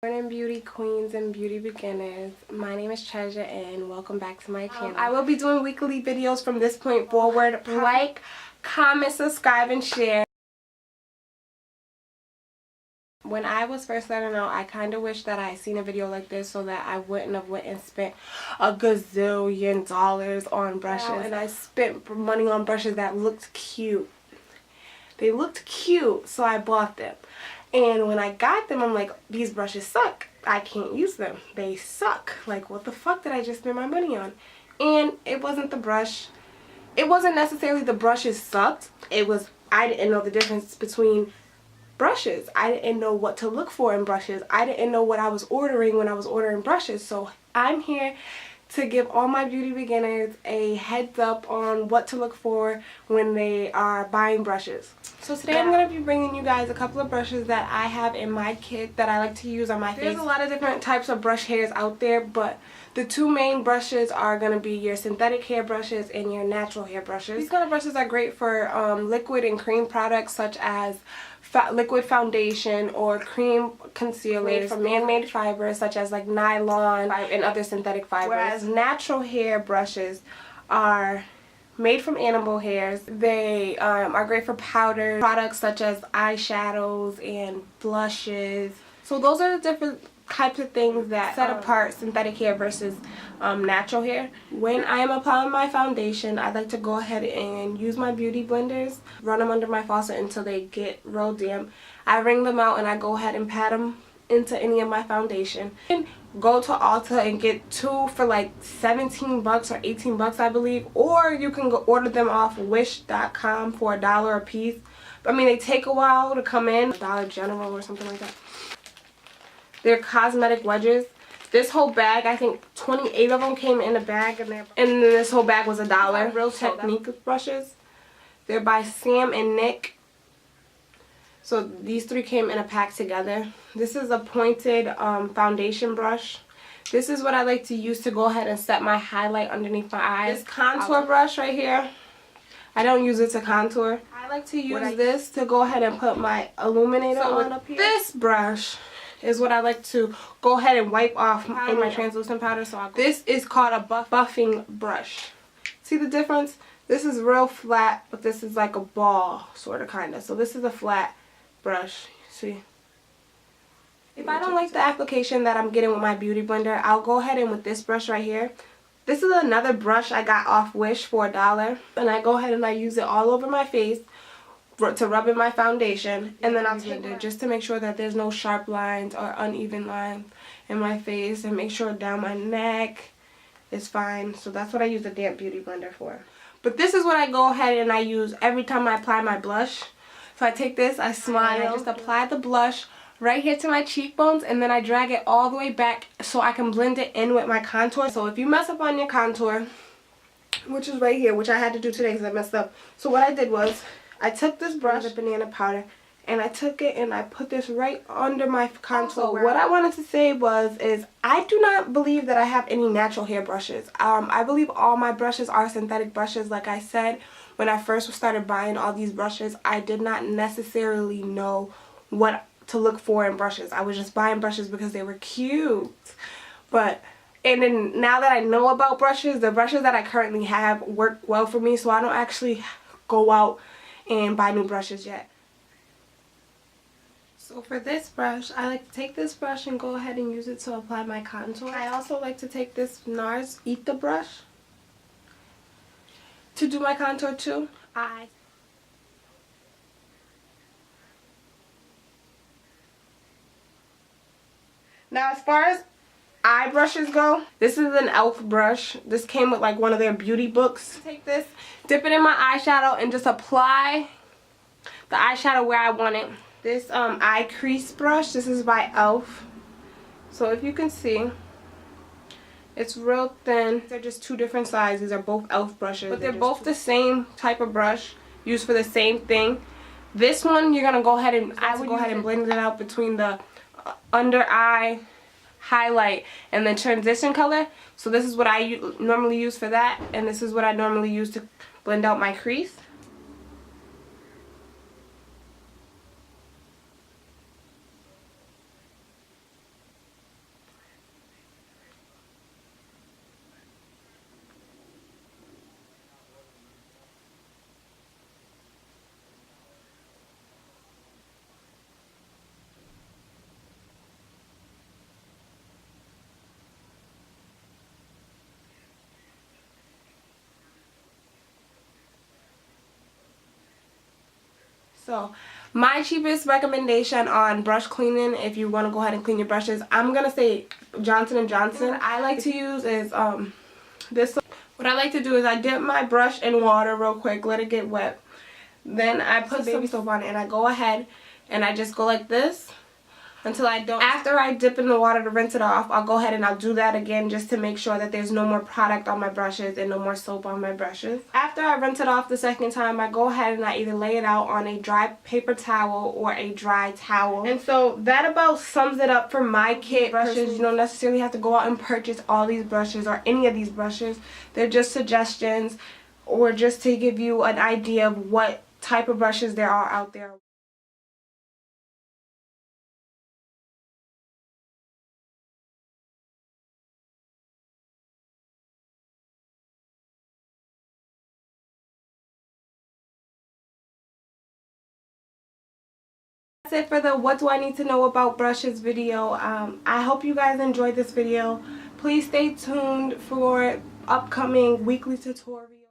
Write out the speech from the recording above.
Morning beauty queens and beauty beginners. My name is Trezure and welcome back to my channel. I will be doing weekly videos from this point forward. Like, comment, subscribe, and share. When I was first starting out, I kind of wish that I had seen a video like this so that I wouldn't have went and spent a gazillion dollars on brushes. And I spent money on brushes that looked cute. They looked cute, so I bought them. And when I got them, I'm like, these brushes suck. I can't use them. They suck. Like, what the fuck did I just spend my money on? And it wasn't the brush. It wasn't necessarily the brushes sucked. It was, I didn't know the difference between brushes. I didn't know what to look for in brushes. I didn't know what I was ordering when I was ordering brushes. So I'm here to give all my beauty beginners a heads up on what to look for when they are buying brushes. So today I'm going to be bringing you guys a couple of brushes that I have in my kit that I like to use on my face. There's a lot of different types of brush hairs out there, but the two main brushes are going to be your synthetic hair brushes and your natural hair brushes. These kind of brushes are great for liquid and cream products such as liquid foundation or cream concealer made from man-made fibers such as like nylon and other synthetic fibers. Whereas natural hair brushes are made from animal hairs. They are great for powder products such as eyeshadows and blushes. So those are the different types of things that set apart synthetic hair versus natural hair. When I am applying my foundation, I like to go ahead and use my beauty blenders, run them under my faucet until they get real damp. I wring them out and I go ahead and pat them into any of my foundation. And go to Ulta and get two for like 17 bucks or 18 bucks I believe, or you can go order them off wish.com for $1 a piece. I mean, they take a while to come in. Dollar General or something like that. They're cosmetic wedges. This whole bag, I think 28 of them came in a bag, and then this whole bag was $1. Real Technique brushes. They're by Sam and Nick. So these three came in a pack together. This is a pointed foundation brush. This is what I like to use to go ahead and set my highlight underneath my eyes. This contour brush right here, I don't use it to contour. I like to use this to go ahead and put my illuminator on up here. This brush is what I like to go ahead and wipe off in my translucent powder. So this is called a buffing brush. See the difference? This is real flat, but this is like a ball, sort of, kind of. So this is a flat brush. See? If I don't like the application that I'm getting with my beauty blender, I'll go ahead and with this brush right here. This is another brush I got off Wish for $1. And I go ahead and I use it all over my face to rub in my foundation, and then I'll take it just to make sure that there's no sharp lines or uneven lines in my face, and make sure down my neck is fine. So that's what I use the damp beauty blender for. But this is what I go ahead and I use every time I apply my blush. So I take this, I smile, and I just apply the blush right here to my cheekbones, and then I drag it all the way back so I can blend it in with my contour. So if you mess up on your contour, which is right here, which I had to do today because I messed up. So what I did was, I took this brush of banana powder and I took it and I put this right under my contour. Also, what I wanted to say is I do not believe that I have any natural hair brushes. I believe all my brushes are synthetic brushes. Like I said, when I first started buying all these brushes, I did not necessarily know what to look for in brushes. I was just buying brushes because they were cute. And then now that I know about brushes, the brushes that I currently have work well for me, so I don't actually go out and buy new brushes yet. So for this brush, I like to take this brush and go ahead and use it to apply my contour. I also like to take this NARS Eat the brush to do my contour too. Now as far as eye brushes go, this is an e.l.f. brush. This came with like one of their beauty books. Take this, dip it in my eyeshadow, and just apply the eyeshadow where I want it. This eye crease brush, this is by e.l.f. So if you can see, it's real thin. They're just two different sizes. These are both e.l.f. brushes, but they're both the same type of brush used for the same thing. This one, you're gonna go ahead and blend it out between the under eye highlight and then transition color. So this is what I normally use for that, and this is what I normally use to blend out my crease. So my cheapest recommendation on brush cleaning, if you want to go ahead and clean your brushes, I'm gonna say Johnson & Johnson. What I like to use is this. What I like to do is I dip my brush in water real quick, let it get wet. Then I put baby soap on it and I go ahead and I just go like this until I don't. After I dip in the water to rinse it off, I'll go ahead and I'll do that again just to make sure that there's no more product on my brushes and no more soap on my brushes. After I rinse it off the second time, I go ahead and I either lay it out on a dry paper towel or a dry towel. And so that about sums it up for my kit brushes. You don't necessarily have to go out and purchase all these brushes or any of these brushes. They're just suggestions or just to give you an idea of what type of brushes there are out there. That's it for the what do I need to know about brushes video. I hope you guys enjoyed this video. Please stay tuned for upcoming weekly tutorials.